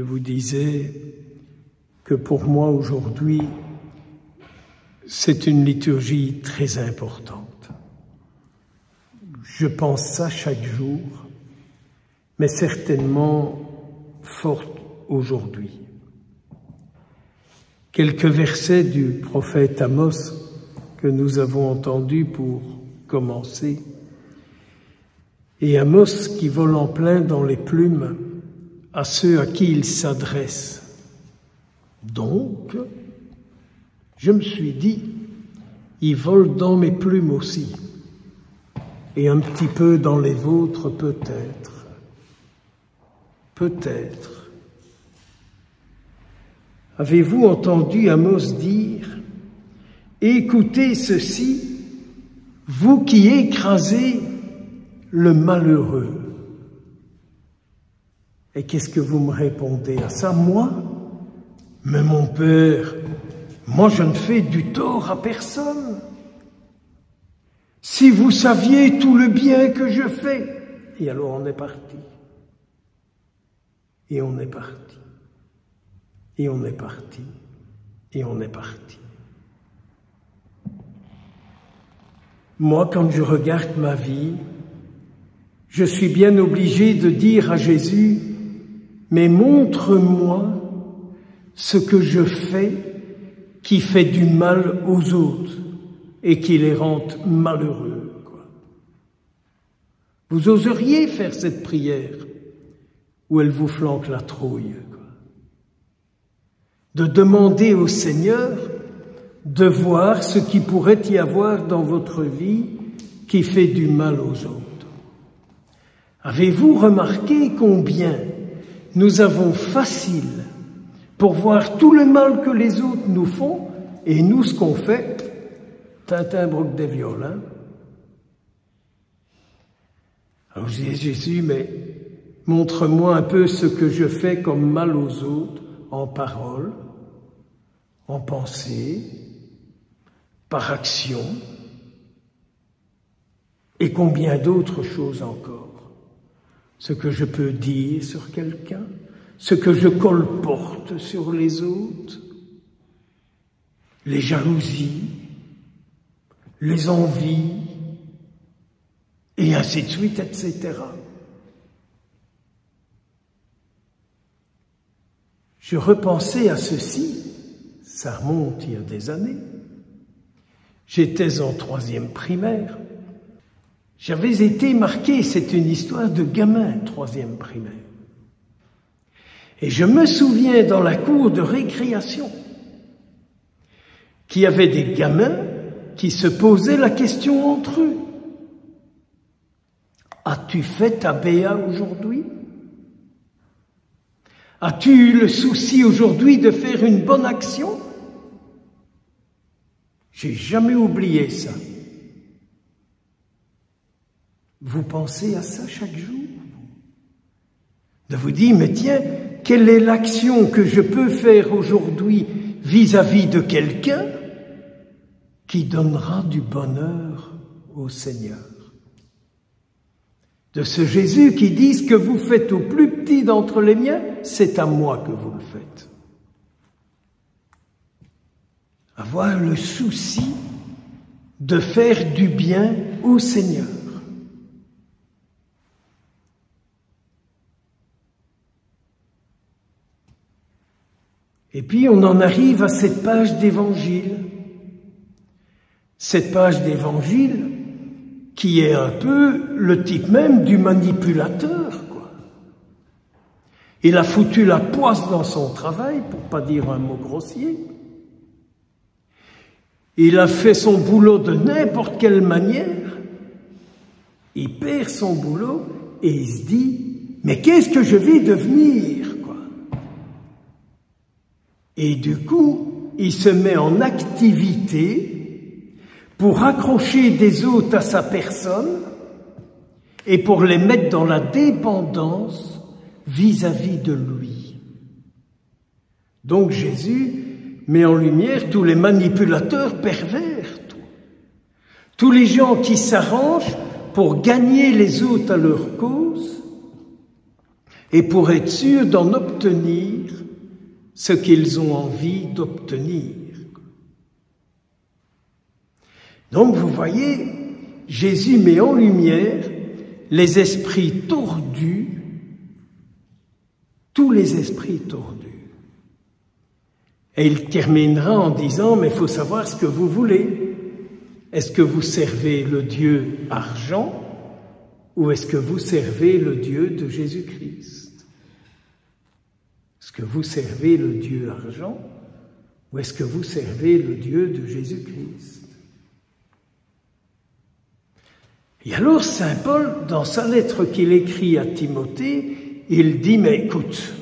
vous disais que pour moi aujourd'hui, c'est une liturgie très importante. Je pense ça chaque jour, mais certainement forte aujourd'hui. Quelques versets du prophète Amos que nous avons entendus pour commencer. Et Amos qui vole en plein dans les plumes à ceux à qui il s'adresse. Donc, je me suis dit, il vole dans mes plumes aussi, et un petit peu dans les vôtres peut-être. Peut-être. Avez-vous entendu Amos dire « Écoutez ceci, vous qui écrasez le malheureux ». Et qu'est-ce que vous me répondez à ça? Moi? Mais mon père, moi je ne fais du tort à personne. Si vous saviez tout le bien que je fais. Et alors on est parti. Et on est parti. Et on est parti. Et on est parti. Moi, quand je regarde ma vie, je suis bien obligé de dire à Jésus, mais montre-moi ce que je fais qui fait du mal aux autres et qui les rend malheureux. Vous oseriez faire cette prière où elle vous flanque la trouille, de demander au Seigneur de voir ce qui pourrait y avoir dans votre vie qui fait du mal aux autres. Avez-vous remarqué combien nous avons facile pour voir tout le mal que les autres nous font, et nous, ce qu'on fait, Tintin broque des violons. Alors je dis, Jésus, mais montre-moi un peu ce que je fais comme mal aux autres, en parole, en pensée, par action, et combien d'autres choses encore. Ce que je peux dire sur quelqu'un, ce que je colporte sur les autres, les jalousies, les envies, et ainsi de suite, etc. Je repensais à ceci, ça remonte il y a des années. J'étais en 3e primaire. J'avais été marqué, c'est une histoire de gamin, 3e primaire. Et je me souviens dans la cour de récréation qu'il y avait des gamins qui se posaient la question entre eux. As-tu fait ta BA aujourd'hui? As-tu eu le souci aujourd'hui de faire une bonne action? J'ai jamais oublié ça. Vous pensez à ça chaque jour? De vous dire, mais tiens, quelle est l'action que je peux faire aujourd'hui vis-à-vis de quelqu'un qui donnera du bonheur au Seigneur? De ce Jésus qui dit, ce que vous faites au plus petit d'entre les miens, c'est à moi que vous le faites. Avoir le souci de faire du bien au Seigneur. Et puis on en arrive à cette page d'évangile. Cette page d'évangile qui est un peu le type même du manipulateur, quoi. Il a foutu la poisse dans son travail, pour pas dire un mot grossier. Il a fait son boulot de n'importe quelle manière. Il perd son boulot et il se dit, mais qu'est-ce que je vais devenir, quoi? Et du coup, il se met en activité pour accrocher des autres à sa personne et pour les mettre dans la dépendance vis-à-vis de lui. Donc Jésus met en lumière tous les manipulateurs pervers, tous les gens qui s'arrangent pour gagner les autres à leur cause, et pour être sûrs d'en obtenir ce qu'ils ont envie d'obtenir. Donc vous voyez, Jésus met en lumière les esprits tordus, tous les esprits tordus. Et il terminera en disant, mais il faut savoir ce que vous voulez. Est-ce que vous servez le Dieu argent ou est-ce que vous servez le Dieu de Jésus-Christ? Est-ce que vous servez le Dieu argent ou est-ce que vous servez le Dieu de Jésus-Christ? Et alors saint Paul, dans sa lettre qu'il écrit à Timothée, il dit, mais écoute,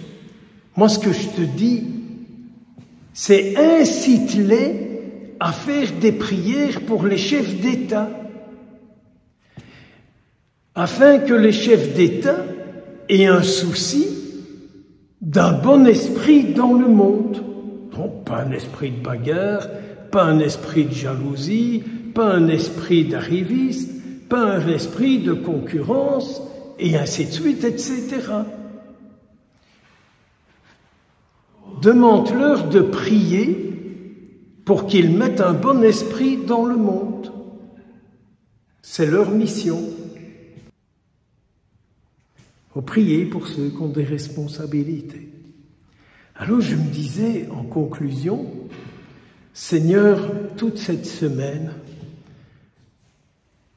moi ce que je te dis, c'est incite-les à faire des prières pour les chefs d'État, afin que les chefs d'État aient un souci d'un bon esprit dans le monde. Donc pas un esprit de bagarre, pas un esprit de jalousie, pas un esprit d'arriviste, pas un esprit de concurrence, et ainsi de suite, etc. Demande-leur de prier pour qu'ils mettent un bon esprit dans le monde. C'est leur mission. Il faut prier pour ceux qui ont des responsabilités. Alors je me disais en conclusion, Seigneur, toute cette semaine,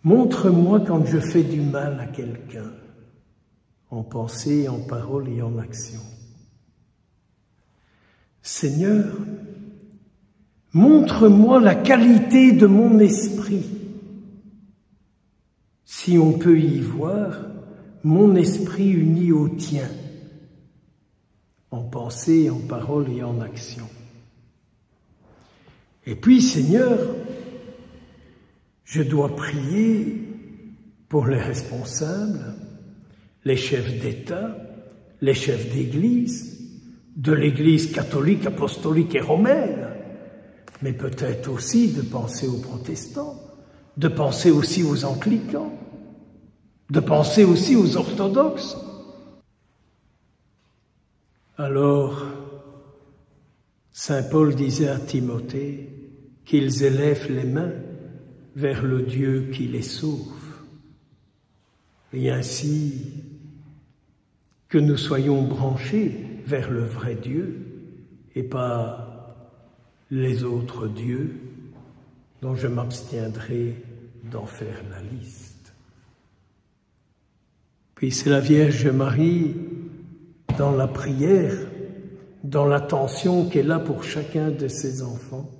montre-moi quand je fais du mal à quelqu'un, en pensée, en parole et en action. Seigneur, montre-moi la qualité de mon esprit. Si on peut y voir mon esprit uni au tien, en pensée, en parole et en action. Et puis, Seigneur, je dois prier pour les responsables, les chefs d'État, les chefs d'Église, de l'Église catholique, apostolique et romaine, mais peut-être aussi de penser aux protestants, de penser aussi aux anglicans, de penser aussi aux orthodoxes. Alors, saint Paul disait à Timothée qu'ils élèvent les mains vers le Dieu qui les sauve, et ainsi que nous soyons branchés vers le vrai Dieu et pas les autres dieux dont je m'abstiendrai d'en faire la liste. Puis c'est la Vierge Marie, dans la prière, dans l'attention qu'elle a pour chacun de ses enfants,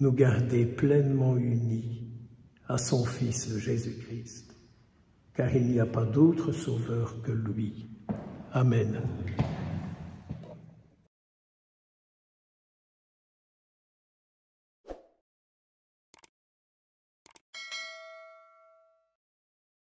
nous garder pleinement unis à son Fils Jésus-Christ, car il n'y a pas d'autre sauveur que lui. Amen.